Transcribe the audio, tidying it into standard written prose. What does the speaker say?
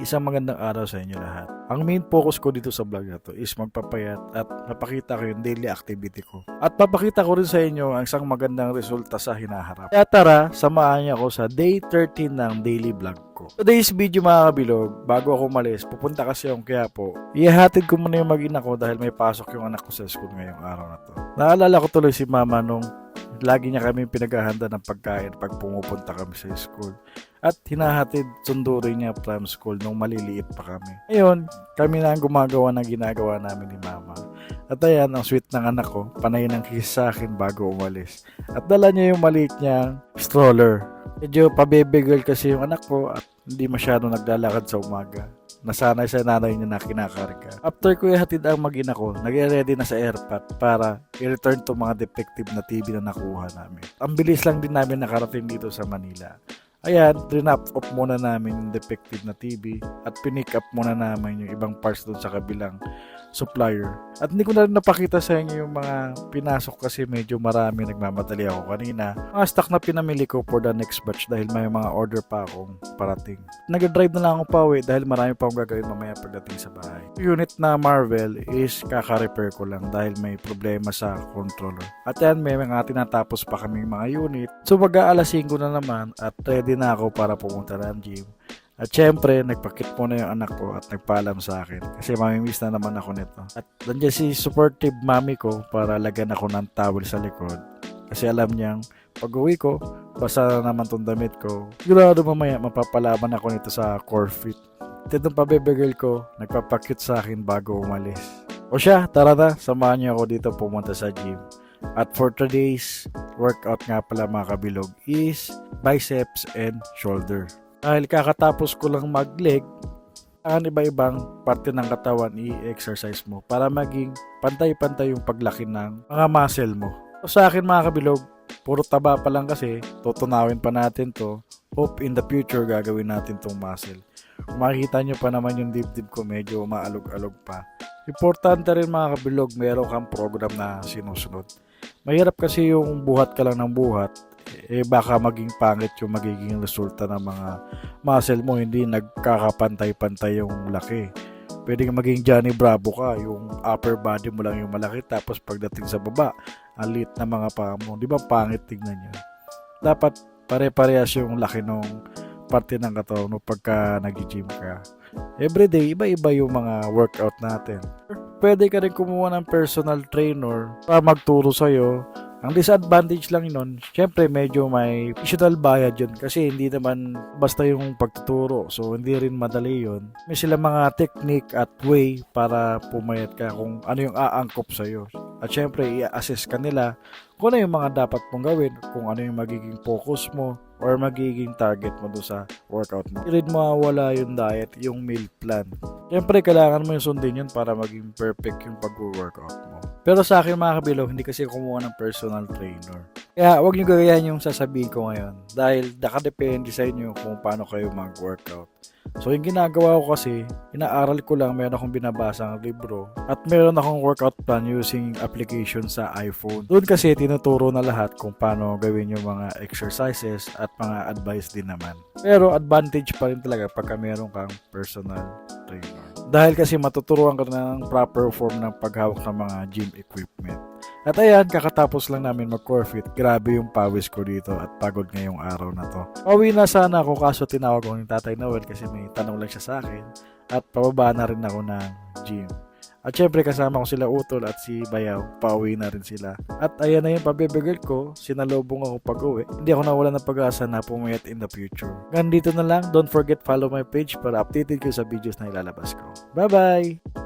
isang magandang araw sa inyo lahat. Ang main focus ko dito sa vlog na to is magpapayat at mapakita ko yung daily activity ko. At papakita ko rin sa inyo ang isang magandang resulta sa hinaharap. Kaya tara, samahan niyo ako sa day 13 ng daily vlog ko. Today's video mga kabilog, bago ako umalis, pupunta kasi akong Quiapo. Ihahatid ko muna yung mag-ina ko dahil may pasok yung anak ko sa school ngayong araw na to. Naalala ko tuloy si mama nung lagi niya kami pinaghahanda ng pagkain pag pumupunta kami sa school. At hinahatid sundo rin niya from school nung maliliit pa kami. Ngayon, kami na ang gumagawa ng ginagawa namin ni mama. At ayan, ang sweet ng anak ko, panay ng kiss sa akin bago umalis. At dala niya yung maliit niyang stroller. Medyo pabebe-girl kasi yung anak ko at hindi masyado naglalakad sa umaga. Nasanay sa nanay niya na kinakarga. After ko ihatid ang mag-ina ko, nag-ready na sa airpot para i-return to mga defective na TV na nakuha namin. Ang bilis lang din namin nakarating dito sa Manila. Ayan, rinap off muna namin yung defective na TV at pinick up muna namin yung ibang parts doon sa kabilang supplier. At hindi ko na rin napakita sa inyo yung mga pinasok kasi medyo marami, nagmamadali ako kanina. Mga stock na pinamili ko for the next batch dahil may mga order pa akong parating. Nag-drive na lang ako pa uwi dahil marami pa akong gagawin mamaya pagdating sa bahay. Unit na Marvel is kaka-repair ko lang dahil may problema sa controller. At yan, may mga tinatapos pa kaming mga unit. So mag-aalas 5 na naman at ready na ako para pumunta ng gym. At syempre, nagpakit muna yung anak ko at nagpaalam sa akin kasi mamimiss na naman ako nito. At nandiyan si supportive mami ko para lagyan ako ng towel sa likod. Kasi alam niyang pag uwi ko, basa na naman tong damit ko. Sigurado mamaya mapapalaban ako nito sa core fit. At itong pabebe-girl ko, nagpapakit sa akin bago umalis. O siya, tara na, samahan niyo ako dito pumunta sa gym. At for today's workout nga pala mga kabilog is biceps and shoulder. Dahil kakatapos ko lang mag-leg, ang iba-ibang parte ng katawan i-exercise mo para maging pantay-pantay yung paglaki ng mga muscle mo. So, sa akin mga kabilog, puro taba pa lang kasi, tutunawin pa natin to. Hope in the future gagawin natin tong muscle. Kung makikita nyo pa naman yung dibdib ko, medyo maalog-alog pa. Importante rin mga kabilog, meron kang program na sinusunod. Mahirap kasi yung buhat ka lang ng buhat, baka maging pangit yung magiging resulta ng mga muscle mo, hindi nagkakapantay-pantay yung laki. Pwede kang maging Johnny Bravo ka, yung upper body mo lang yung malaki, tapos pagdating sa baba, ang liit na mga paa mo. Di ba pangit tignan yun? Dapat pare-parehas yung laki ng parte ng katawan mo pagka nag-gym ka. Everyday, iba-iba yung mga workout natin. Pwede ka rin kumuha ng personal trainer para magturo sa'yo. Ang disadvantage lang nun, syempre medyo may additional bayad yun kasi hindi naman basta yung pagtuturo. So hindi rin madali yun. May sila mga technique at way para pumayat ka kung ano yung aangkop sa'yo. At syempre i-assess ka nila kung ano yung mga dapat mong gawin, kung ano yung magiging focus mo or magiging target mo doon sa workout mo. Hindi rin mawawala yung diet, yung meal plan. Syempre kailangan mo yung sundin yun para maging perfect yung pag-workout mo. Pero sa akin mga kabilog, hindi kasi kumuha ng personal trainer. Kaya huwag nyo gagayan yung sasabihin ko ngayon dahil nakadepende sa inyo kung paano kayo mag-workout. So yung ginagawa ko kasi, inaaral ko lang, meron akong binabasang libro at meron akong workout plan using application sa iPhone. Doon kasi tinuturo na lahat kung paano gawin yung mga exercises at mga advice din naman. Pero advantage pa rin talaga pagka meron kang personal trainer. Dahil kasi matuturuan ka na ng proper form ng paghawak ng mga gym equipment. At ayan, kakatapos lang namin mag-core fit. Grabe yung pawis ko dito at pagod ngayong araw na to. Pauwi na sana ako kaso tinawag ko ng Tatay Noel kasi may tanong lang siya sa akin. At pababa na rin ako ng gym. At syempre kasama ko sila Utol at si Bayaw. Pauwi na rin sila. At ayan na yung pabibigil ko. Sinalubong ako pag-uwi. Hindi ako nawala ng pag-asa na pumayat in the future. Ganito na lang. Don't forget follow my page para updated ko sa videos na ilalabas ko. Bye-bye!